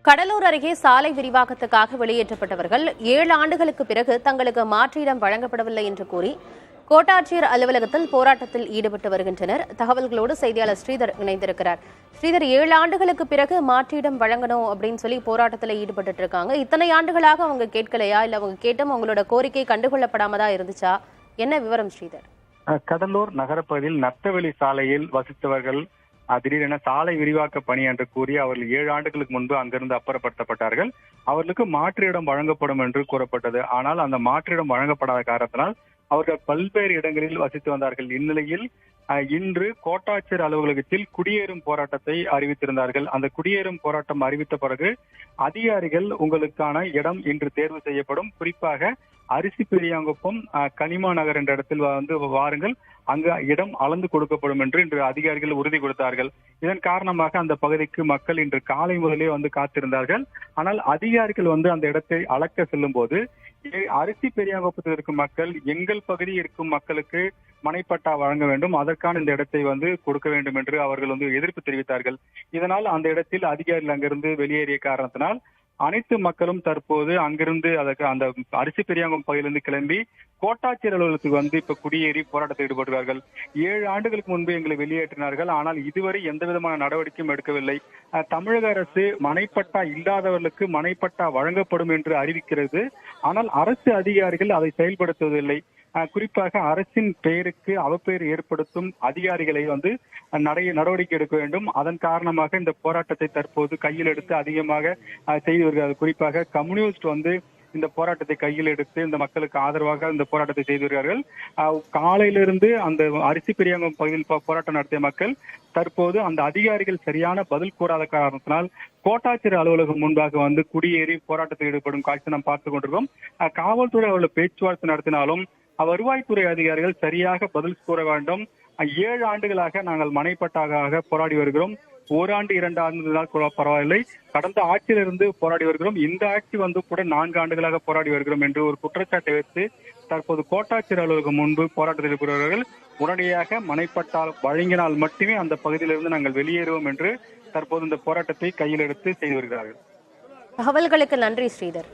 கடலூர் அருகே சாலை விரிவாக்கத்துக்காக வெளியேற்றப்பட்டவர்கள் 7 ஆண்டுகளுக்கு பிறகு தங்களுக்கு மாற்றிடம் வழங்கப்படவில்லை என்று கூறி கோட்டாட்சியர் அலுவலகத்தில் போராட்டத்தில் ஈடுபட்டு வருகின்றனர். தகவல்களோடு செய்தியாளர் ஸ்ரீதர் இணைந்திருக்கிறார். ஸ்ரீதர், 7 ஆண்டுகளுக்கு பிறகு மாற்றிடம் வழங்கணும் அப்படின்னு சொல்லி போராட்டத்தில் ஈடுபட்டு இருக்காங்க. இத்தனை ஆண்டுகளாக அவங்க கேட்கலையா, இல்ல அவங்க கேட்டும் அவங்களோட கோரிக்கை கண்டுகொள்ளப்படாமதா இருந்துச்சா? என்ன விவரம் ஸ்ரீதர்? கடலூர் நகரப்பகுதியில் நத்தவெளி சாலையில் வசித்தவர்கள் திடீரென சாலை விரிவாக்க பணி என்று கூறி அவர்கள் 7 ஆண்டுகளுக்கு முன்பு அங்கிருந்து அப்புறப்படுத்தப்பட்டார்கள். அவர்களுக்கு மாற்று இடம் வழங்கப்படும் என்று கூறப்பட்டது. ஆனால் அந்த மாற்று இடம் வழங்கப்படாத காரணத்தினால் அவர்கள் பல்வேறு இடங்களில் வசித்து வந்தார்கள். இந்நிலையில் இன்று கோட்டாட்சியர் அலுவலகத்தில் குடியேறும் போராட்டத்தை அறிவித்திருந்தார்கள். அந்த குடியேறும் போராட்டம் அறிவித்த பிறகு அதிகாரிகள் உங்களுக்கான இடம் இன்று தேர்வு செய்யப்படும், குறிப்பாக அரிசி பெரியாங்குப்பம் கனிமா நகர் என்ற இடத்தில் வாருங்கள், அங்கு இடம் அளந்து கொடுக்கப்படும் என்று இன்று அதிகாரிகள் உறுதி கொடுத்தார்கள். இதன் காரணமாக அந்த பகுதிக்கு மக்கள் இன்று காலை முதலே காத்திருந்தார்கள். ஆனால் அதிகாரிகள் அந்த இடத்தை அளக்க செல்லும் போது அரிசி பெரியாங்குப்பத்தில் இருக்கும் மக்கள் எங்கள் பகுதியில் இருக்கும் மக்களுக்கு மனைப்பட்டா வழங்க வேண்டும், அதற்கான இந்த இடத்தை கொடுக்க வேண்டும் என்று அவர்கள் எதிர்ப்பு தெரிவித்தார்கள். இதனால் அந்த இடத்தில் அதிகாரிகள் அங்கிருந்து வெளியேறிய காரணத்தினால் அனைத்து மக்களும் தற்போது அங்கிருந்து அந்த அரிசி பெரியாங்குப்பம் பகுதியிலிருந்து கிளம்பி கோட்டாட்சியர் அலுவலகத்துக்கு இப்ப குடியேறி போராட்டத்தில் ஈடுபடுகிறார்கள். 7 ஆண்டுகளுக்கு முன்பு எங்களை வெளியேற்றினார்கள், ஆனால் இதுவரை எந்த விதமான நடவடிக்கையும் எடுக்கவில்லை. தமிழக அரசு மனைப்பட்டா இல்லாதவர்களுக்கு மனைப்பட்டா வழங்கப்படும் என்று அறிவிக்கிறது. ஆனால் அரசு அதிகாரிகள் அதை செயல்படுத்துவதில்லை. குறிப்பாக அரசின் பெயருக்கு அவப்பெயர் ஏற்படுத்தும் அதிகாரிகளை நடவடிக்கை எடுக்க வேண்டும். அதன் காரணமாக இந்த போராட்டத்தை தற்போது கையில் எடுத்து அதிகமாக செய்து வருகிறது. குறிப்பாக கம்யூனிஸ்ட் இந்த போராட்டத்தை கையில் எடுத்து இந்த மக்களுக்கு ஆதரவாக இந்த போராட்டத்தை செய்து வருகிறார்கள். காலையிலிருந்து அந்த அரிசி பெரியாங்குப்பம் பகுதியில் போராட்டம் நடத்திய மக்கள் தற்போது அந்த அதிகாரிகள் சரியான பதில் கூறாத காரணத்தினால் கோட்டாட்சியர் அலுவலகம் முன்பாக குடியேறி போராட்டத்தில் ஈடுபடும் காட்சி நாம் பார்த்துக் கொண்டிருக்கோம். காவல்துறை அவர்கள் பேச்சுவார்த்தை நடத்தினாலும் வருவாய்த்துறை அதிகாரிகள் சரியாக பதில் கூற வேண்டும். 7 ஆண்டுகளாக நாங்கள் மனைப்பட்டாக போராடி வருகிறோம், 1 ஆண்டு 2 ஆண்டு பரவாயில்லை, கடந்த ஆட்சியிலிருந்து போராடி வருகிறோம், இந்த ஆட்சி கூட 4 ஆண்டுகளாக போராடி வருகிறோம் என்று ஒரு குற்றச்சாட்டை வைத்து தற்போது கோட்டாட்சியர் அலுவலகம் முன்பு போராட்டத்தில் ஈடுபடுவார்கள். உடனடியாக மனைப்பட்டா வழங்கினால் மட்டுமே அந்த பகுதியிலிருந்து நாங்கள் வெளியேறுவோம் என்று தற்போது இந்த போராட்டத்தை கையில் எடுத்து செய்து வருகிறார்கள். தகவல்களுக்கு நன்றி ஸ்ரீதர்.